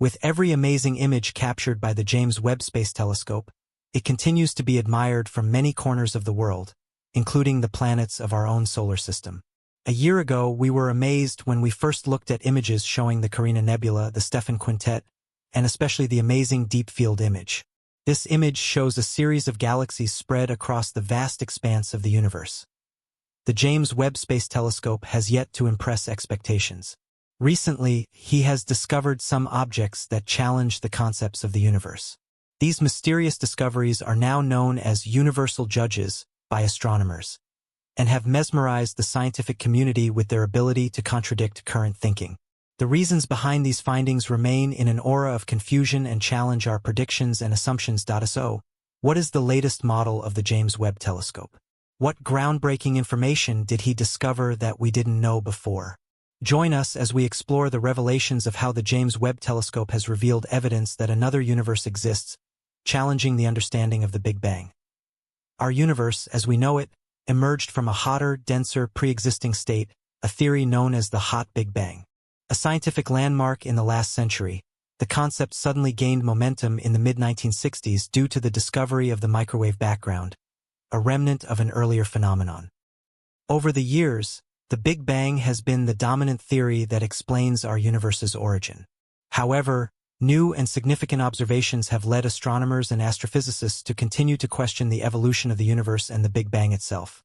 With every amazing image captured by the James Webb Space Telescope, it continues to be admired from many corners of the world, including the planets of our own solar system. A year ago, we were amazed when we first looked at images showing the Carina Nebula, the Stephan Quintet, and especially the amazing Deep Field image. This image shows a series of galaxies spread across the vast expanse of the universe. The James Webb Space Telescope has yet to impress expectations. Recently, he has discovered some objects that challenge the concepts of the universe. These mysterious discoveries are now known as universal judges by astronomers, and have mesmerized the scientific community with their ability to contradict current thinking. The reasons behind these findings remain in an aura of confusion and challenge our predictions and assumptions. So, what is the latest model of the James Webb Telescope? What groundbreaking information did he discover that we didn't know before? Join us as we explore the revelations of how the James Webb Telescope has revealed evidence that another universe exists, challenging the understanding of the Big Bang. Our universe, as we know it, emerged from a hotter, denser, pre-existing state, a theory known as the Hot Big Bang. A scientific landmark in the last century, the concept suddenly gained momentum in the mid-1960s due to the discovery of the microwave background, a remnant of an earlier phenomenon. Over the years, the Big Bang has been the dominant theory that explains our universe's origin. However, new and significant observations have led astronomers and astrophysicists to continue to question the evolution of the universe and the Big Bang itself.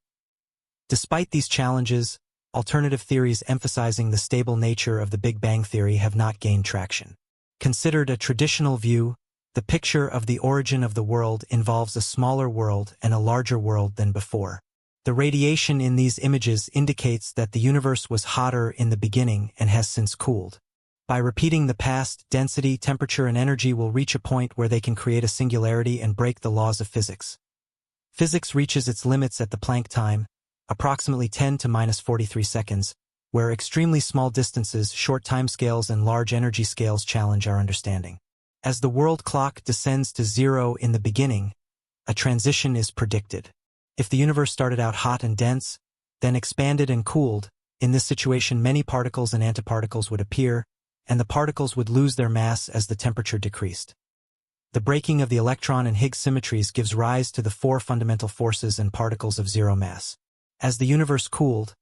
Despite these challenges, alternative theories emphasizing the stable nature of the Big Bang theory have not gained traction. Considered a traditional view, the picture of the origin of the world involves a smaller world and a larger world than before. The radiation in these images indicates that the universe was hotter in the beginning and has since cooled. By repeating the past, density, temperature, and energy will reach a point where they can create a singularity and break the laws of physics. Physics reaches its limits at the Planck time, approximately 10 to minus 43 seconds, where extremely small distances, short timescales, and large energy scales challenge our understanding. As the world clock descends to zero in the beginning, a transition is predicted. If the universe started out hot and dense, then expanded and cooled, in this situation many particles and antiparticles would appear, and the particles would lose their mass as the temperature decreased. The breaking of the electron and Higgs symmetries gives rise to the four fundamental forces and particles of zero mass. As the universe cooled,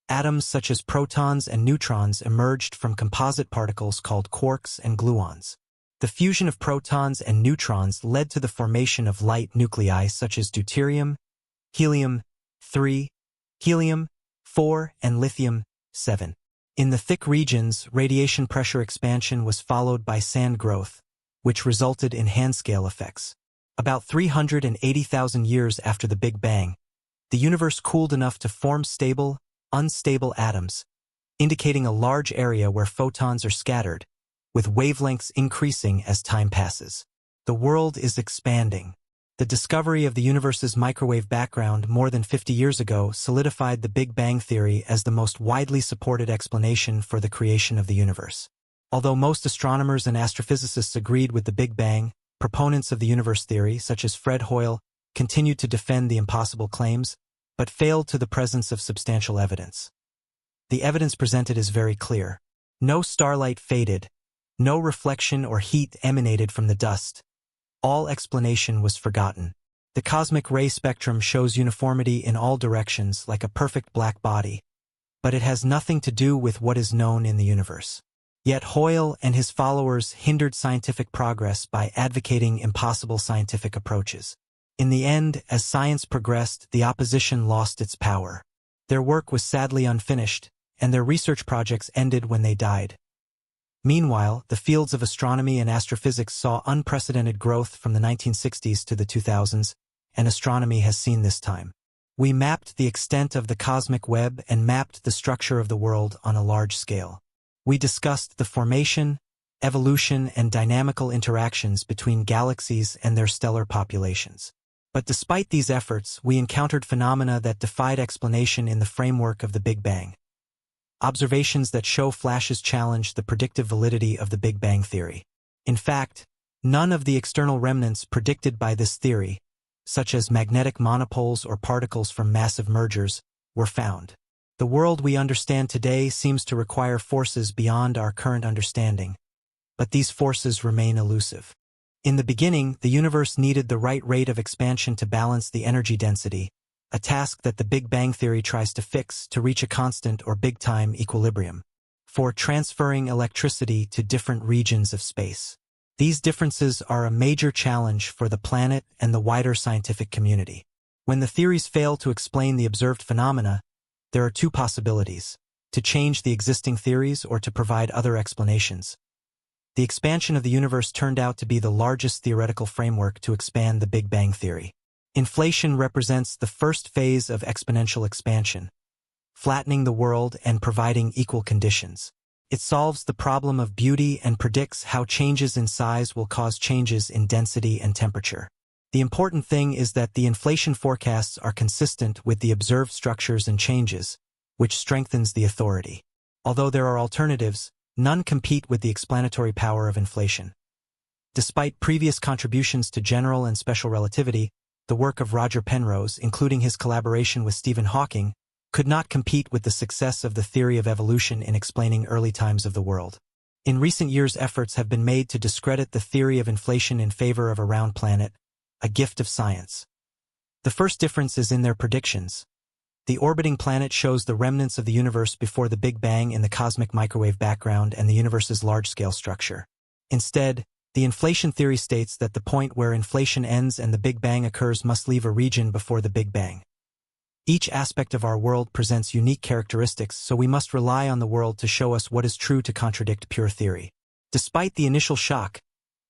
atoms such as protons and neutrons emerged from composite particles called quarks and gluons. The fusion of protons and neutrons led to the formation of light nuclei such as deuterium, helium-3, helium-4, and lithium-7. In the thick regions, radiation pressure expansion was followed by sand growth, which resulted in hand-scale effects. About 380,000 years after the Big Bang, the universe cooled enough to form stable, unstable atoms, indicating a large area where photons are scattered, with wavelengths increasing as time passes. The world is expanding. The discovery of the universe's microwave background more than 50 years ago solidified the Big Bang theory as the most widely supported explanation for the creation of the universe. Although most astronomers and astrophysicists agreed with the Big Bang, proponents of the universe theory, such as Fred Hoyle, continued to defend the impossible claims, but failed to the presence of substantial evidence. The evidence presented is very clear. No starlight faded, no reflection or heat emanated from the dust. All explanation was forgotten. The cosmic ray spectrum shows uniformity in all directions like a perfect black body, but it has nothing to do with what is known in the universe. Yet Hoyle and his followers hindered scientific progress by advocating impossible scientific approaches. In the end, as science progressed, the opposition lost its power. Their work was sadly unfinished, and their research projects ended when they died. Meanwhile, the fields of astronomy and astrophysics saw unprecedented growth from the 1960s to the 2000s, and astronomy has seen this time. We mapped the extent of the cosmic web and mapped the structure of the world on a large scale. We discussed the formation, evolution, and dynamical interactions between galaxies and their stellar populations. But despite these efforts, we encountered phenomena that defied explanation in the framework of the Big Bang. Observations that show flashes challenge the predictive validity of the Big Bang theory. In fact, none of the external remnants predicted by this theory, such as magnetic monopoles or particles from massive mergers, were found. The world we understand today seems to require forces beyond our current understanding, but these forces remain elusive. In the beginning, the universe needed the right rate of expansion to balance the energy density, a task that the Big Bang theory tries to fix to reach a constant or big-time equilibrium for transferring electricity to different regions of space. These differences are a major challenge for the planet and the wider scientific community. When the theories fail to explain the observed phenomena, there are two possibilities: to change the existing theories or to provide other explanations. The expansion of the universe turned out to be the largest theoretical framework to expand the Big Bang theory. Inflation represents the first phase of exponential expansion, flattening the world and providing equal conditions. It solves the problem of beauty and predicts how changes in size will cause changes in density and temperature. The important thing is that the inflation forecasts are consistent with the observed structures and changes, which strengthens the authority. Although there are alternatives, none compete with the explanatory power of inflation. Despite previous contributions to general and special relativity, the work of Roger Penrose, including his collaboration with Stephen Hawking, could not compete with the success of the theory of evolution in explaining early times of the world. In recent years, efforts have been made to discredit the theory of inflation in favor of a round planet, a gift of science. The first difference is in their predictions. The orbiting planet shows the remnants of the universe before the Big Bang in the cosmic microwave background and the universe's large-scale structure. Instead, the inflation theory states that the point where inflation ends and the Big Bang occurs must leave a region before the Big Bang. Each aspect of our world presents unique characteristics, so we must rely on the world to show us what is true to contradict pure theory. Despite the initial shock,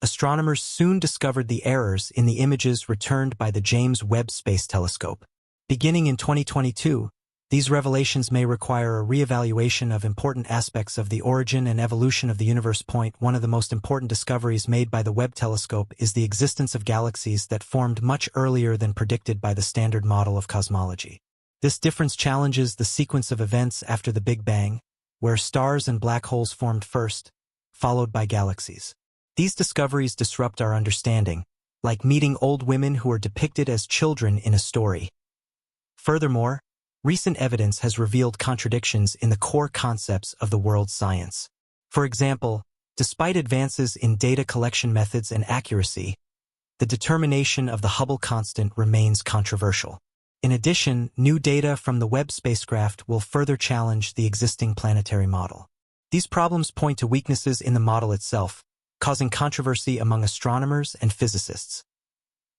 astronomers soon discovered the errors in the images returned by the James Webb Space Telescope. Beginning in 2022, these revelations may require a re-evaluation of important aspects of the origin and evolution of the universe. One of the most important discoveries made by the Webb telescope is the existence of galaxies that formed much earlier than predicted by the standard model of cosmology. This difference challenges the sequence of events after the Big Bang, where stars and black holes formed first, followed by galaxies. These discoveries disrupt our understanding, like meeting old women who are depicted as children in a story. Furthermore, recent evidence has revealed contradictions in the core concepts of the world's science. For example, despite advances in data collection methods and accuracy, the determination of the Hubble constant remains controversial. In addition, new data from the Webb spacecraft will further challenge the existing planetary model. These problems point to weaknesses in the model itself, causing controversy among astronomers and physicists.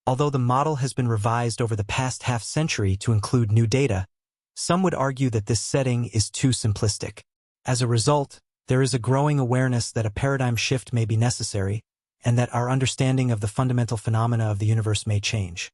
Although the model has been revised over the past half-century to include new data, some would argue that this setting is too simplistic. As a result, there is a growing awareness that a paradigm shift may be necessary, and that our understanding of the fundamental phenomena of the universe may change.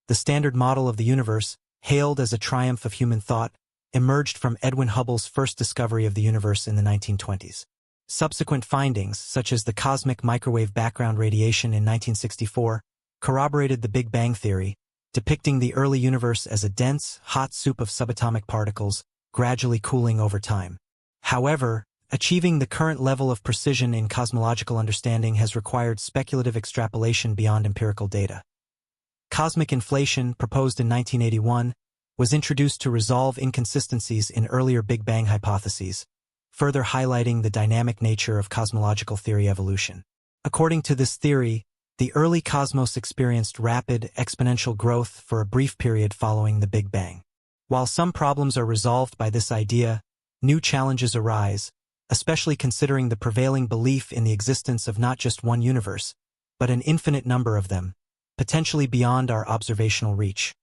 The standard model of the universe, hailed as a triumph of human thought, emerged from Edwin Hubble's first discovery of the universe in the 1920s. Subsequent findings, such as the cosmic microwave background radiation in 1964, corroborated the Big Bang theory, depicting the early universe as a dense, hot soup of subatomic particles, gradually cooling over time. However, achieving the current level of precision in cosmological understanding has required speculative extrapolation beyond empirical data. Cosmic inflation, proposed in 1981, was introduced to resolve inconsistencies in earlier Big Bang hypotheses, further highlighting the dynamic nature of cosmological theory evolution. According to this theory, the early cosmos experienced rapid, exponential growth for a brief period following the Big Bang. While some problems are resolved by this idea, new challenges arise, especially considering the prevailing belief in the existence of not just one universe, but an infinite number of them, potentially beyond our observational reach.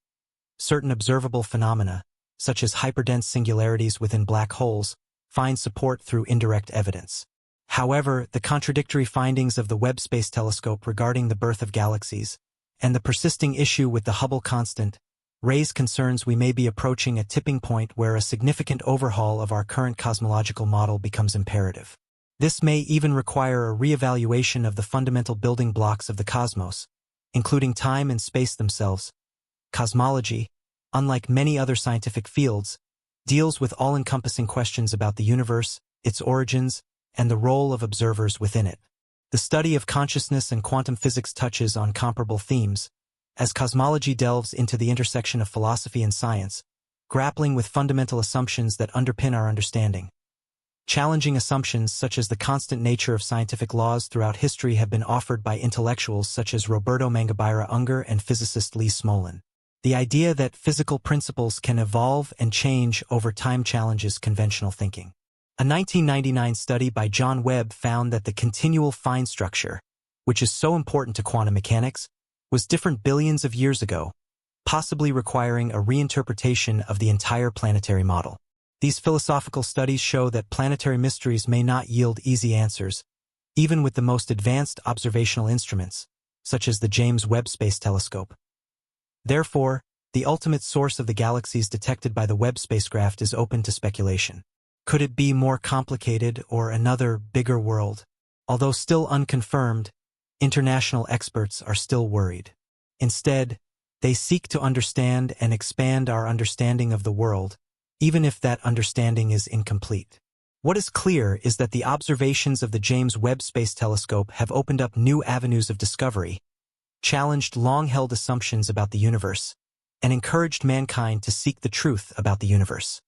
Certain observable phenomena, such as hyperdense singularities within black holes, find support through indirect evidence. However, the contradictory findings of the Webb Space Telescope regarding the birth of galaxies, and the persisting issue with the Hubble constant, raise concerns we may be approaching a tipping point where a significant overhaul of our current cosmological model becomes imperative. This may even require a re-evaluation of the fundamental building blocks of the cosmos, including time and space themselves. Cosmology, unlike many other scientific fields, deals with all-encompassing questions about the universe, its origins, and the role of observers within it. The study of consciousness and quantum physics touches on comparable themes, as cosmology delves into the intersection of philosophy and science, grappling with fundamental assumptions that underpin our understanding. Challenging assumptions such as the constant nature of scientific laws throughout history have been offered by intellectuals such as Roberto Mangabeira Unger and physicist Lee Smolin. The idea that physical principles can evolve and change over time challenges conventional thinking. A 1999 study by John Webb found that the continual fine structure, which is so important to quantum mechanics, was different billions of years ago, possibly requiring a reinterpretation of the entire planetary model. These philosophical studies show that planetary mysteries may not yield easy answers, even with the most advanced observational instruments, such as the James Webb Space Telescope. Therefore, the ultimate source of the galaxies detected by the Webb spacecraft is open to speculation. Could it be more complicated or another, bigger world? Although still unconfirmed, international experts are still worried. Instead, they seek to understand and expand our understanding of the world, even if that understanding is incomplete. What is clear is that the observations of the James Webb Space Telescope have opened up new avenues of discovery, challenged long-held assumptions about the universe, and encouraged mankind to seek the truth about the universe.